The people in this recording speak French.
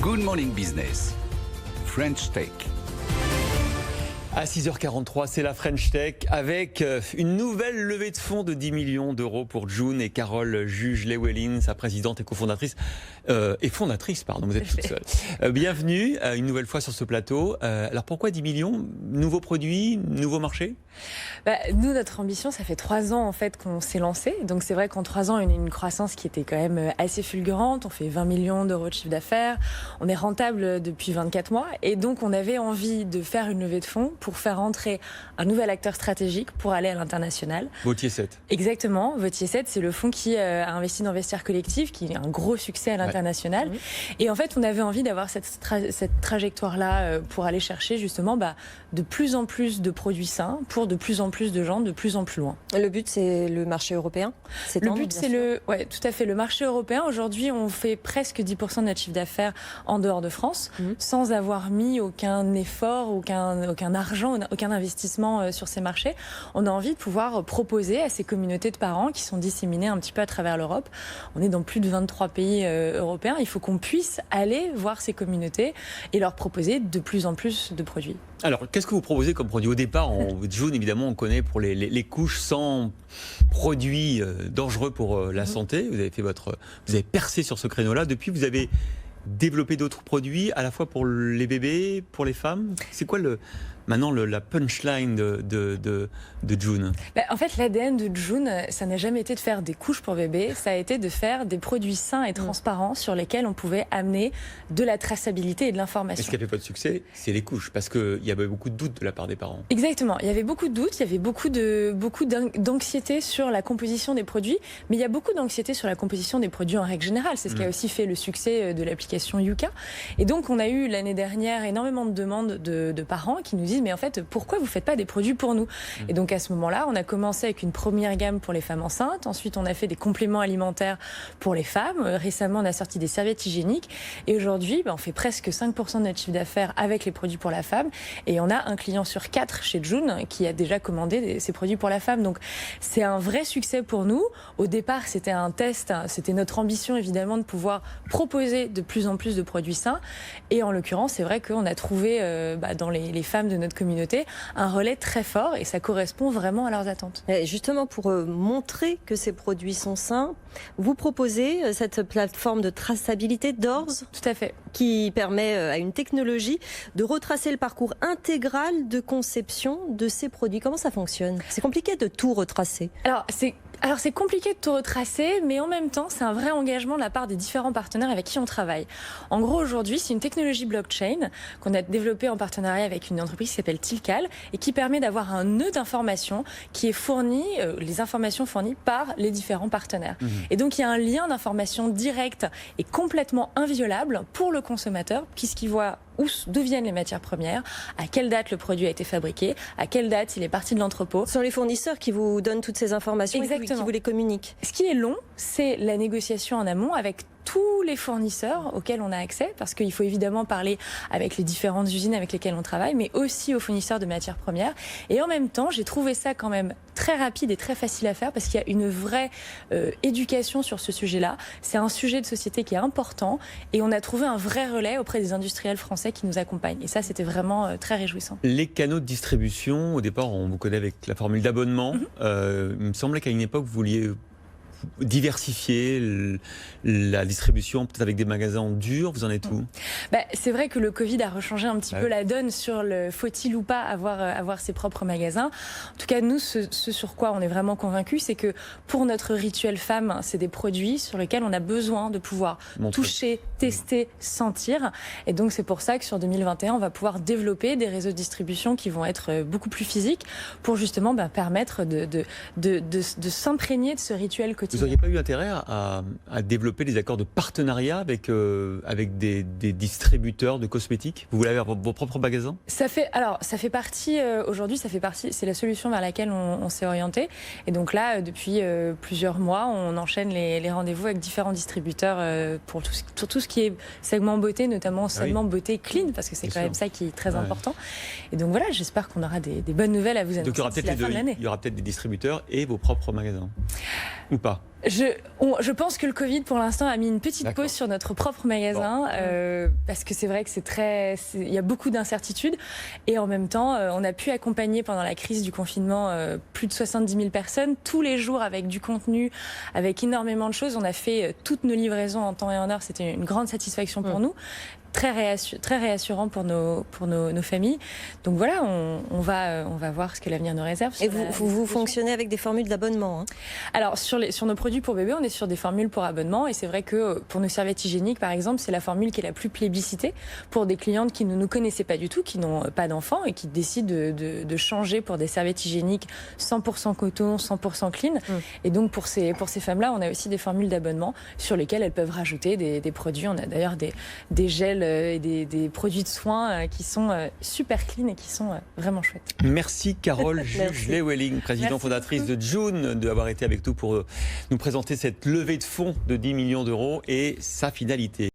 Good Morning Business, French Tech. À 6h43, c'est la French Tech avec une nouvelle levée de fonds de 10 millions d'euros pour June et Carole Juge-Lewellyn, sa présidente et cofondatrice, vous êtes toute seule. Bienvenue une nouvelle fois sur ce plateau. Alors pourquoi 10 millions? Nouveaux produits, nouveaux marchés? Nous, notre ambition, ça fait 3 ans en fait qu'on s'est lancé. Donc c'est vrai qu'en 3 ans, on a une croissance qui était quand même assez fulgurante. On fait 20 millions d'euros de chiffre d'affaires. On est rentable depuis 24 mois. Et donc on avait envie de faire une levée de fonds pour faire entrer un nouvel acteur stratégique pour aller à l'international. Vautier 7. Exactement. Vautier 7, c'est le fonds qui a investi dans Vestiaire Collectif, qui est un gros succès à l'international. Ouais. Et en fait, on avait envie d'avoir cette trajectoire-là pour aller chercher justement de plus en plus de produits sains pour de plus en plus de gens de plus en plus loin. Le but, c'est le marché européen. Le but, c'est tout à fait, le marché européen. Aujourd'hui, on fait presque 10% de notre chiffre d'affaires en dehors de France, sans avoir mis aucun effort, aucun argent, aucun investissement sur ces marchés. On a envie de pouvoir proposer à ces communautés de parents qui sont disséminées un petit peu à travers l'Europe. On est dans plus de 23 pays européens. Il faut qu'on puisse aller voir ces communautés et leur proposer de plus en plus de produits. Alors, qu'est-ce que vous proposez comme produit? Au départ, June, évidemment, on connaît pour les couches sans produits dangereux pour la santé. Vous avez percé sur ce créneau-là. Depuis, vous avez développé d'autres produits, à la fois pour les bébés, pour les femmes. C'est quoi maintenant la punchline de June? En fait, l'ADN de June, ça n'a jamais été de faire des couches pour bébés, ça a été de faire des produits sains et transparents sur lesquels on pouvait amener de la traçabilité et de l'information. Et ce qui a fait votre succès, c'est les couches, parce qu'il y avait beaucoup de doutes de la part des parents. Exactement, il y avait beaucoup de doutes, il y avait beaucoup d'anxiété sur la composition des produits, mais il y a beaucoup d'anxiété sur la composition des produits en règle générale. C'est ce qui a aussi fait le succès de l'application Yuka. Et donc, on a eu l'année dernière énormément de demandes de parents qui nous disent mais en fait, pourquoi vous ne faites pas des produits pour nous? Et donc à ce moment-là, on a commencé avec une première gamme pour les femmes enceintes. Ensuite, on a fait des compléments alimentaires pour les femmes. Récemment, on a sorti des serviettes hygiéniques. Et aujourd'hui, on fait presque 5% de notre chiffre d'affaires avec les produits pour la femme. Et on a un client sur 4 chez June qui a déjà commandé ces produits pour la femme. Donc c'est un vrai succès pour nous. Au départ, c'était un test. C'était notre ambition, évidemment, de pouvoir proposer de plus en plus de produits sains. Et en l'occurrence, c'est vrai qu'on a trouvé dans les femmes de notre communauté un relais très fort et ça correspond vraiment à leurs attentes. Et justement, pour montrer que ces produits sont sains, vous proposez cette plateforme de traçabilité Doors. Tout à fait. Qui permet à une technologie de retracer le parcours intégral de conception de ces produits. Comment ça fonctionne? C'est compliqué de tout retracer. Alors c'est compliqué de tout retracer, mais en même temps, c'est un vrai engagement de la part des différents partenaires avec qui on travaille. En gros, aujourd'hui, c'est une technologie blockchain qu'on a développée en partenariat avec une entreprise qui s'appelle Tilcal et qui permet d'avoir un nœud d'information qui est fourni, les informations fournies par les différents partenaires. Et donc, il y a un lien d'information direct et complètement inviolable pour le consommateur, puisqu'il voit d'où viennent les matières premières, à quelle date le produit a été fabriqué, à quelle date il est parti de l'entrepôt. Ce sont les fournisseurs qui vous donnent toutes ces informations et qui vous les communiquent. Ce qui est long, c'est la négociation en amont avec tous les fournisseurs auxquels on a accès, parce qu'il faut évidemment parler avec les différentes usines avec lesquelles on travaille, mais aussi aux fournisseurs de matières premières. Et en même temps, j'ai trouvé ça quand même très rapide et très facile à faire, parce qu'il y a une vraie éducation sur ce sujet-là. C'est un sujet de société qui est important, et on a trouvé un vrai relais auprès des industriels français qui nous accompagnent. Et ça, c'était vraiment très réjouissant. Les canaux de distribution, au départ, on vous connaît avec la formule d'abonnement. Il me semblait qu'à une époque, vous vouliez diversifier la distribution, peut-être avec des magasins durs. Vous en êtes où? C'est vrai que le Covid a rechangé un petit peu la donne sur le faut-il ou pas avoir ses propres magasins. En tout cas, nous, ce sur quoi on est vraiment convaincus, c'est que pour notre rituel femme, c'est des produits sur lesquels on a besoin de pouvoir toucher, tester, sentir. Et donc, c'est pour ça que sur 2021, on va pouvoir développer des réseaux de distribution qui vont être beaucoup plus physiques pour justement permettre de s'imprégner de ce rituel quotidien. Vous n'auriez pas eu intérêt à développer des accords de partenariat avec des distributeurs de cosmétiques? Vous voulez avoir vos propres magasins? Ça fait partie, aujourd'hui, c'est la solution vers laquelle on s'est orienté. Et donc là, depuis plusieurs mois, on enchaîne les rendez-vous avec différents distributeurs pour tout ce qui est segment beauté, notamment segment beauté clean, parce que c'est quand même ça qui est très important. Et donc voilà, j'espère qu'on aura des bonnes nouvelles à vous annoncer d'ici la fin de l'année. Il y aura peut-être des distributeurs et vos propres magasins, ou pas? Je pense que le Covid, pour l'instant, a mis une petite D'accord. pause sur notre propre magasin, parce que c'est vrai que il y a beaucoup d'incertitudes. Et en même temps, on a pu accompagner pendant la crise du confinement plus de 70 000 personnes, tous les jours avec du contenu, avec énormément de choses. On a fait toutes nos livraisons en temps et en heure. C'était une grande satisfaction pour nous. Très réassurant pour nos familles. Donc voilà, on va voir ce que l'avenir nous réserve. Et vous fonctionnez avec des formules d'abonnement, hein? Alors sur nos produits pour bébés, on est sur des formules pour abonnement, et c'est vrai que pour nos serviettes hygiéniques par exemple, c'est la formule qui est la plus plébiscitée pour des clientes qui ne nous connaissaient pas du tout, qui n'ont pas d'enfants et qui décident de changer pour des serviettes hygiéniques 100% coton, 100% clean. Et donc pour ces femmes-là, on a aussi des formules d'abonnement sur lesquelles elles peuvent rajouter des produits. On a d'ailleurs des gels et des produits de soins qui sont super clean et qui sont vraiment chouettes. Merci Carole Juge-Lewelling, présidente Merci fondatrice beaucoup. de June, d'avoir été avec nous pour nous présenter cette levée de fonds de 10 millions d'euros et sa finalité.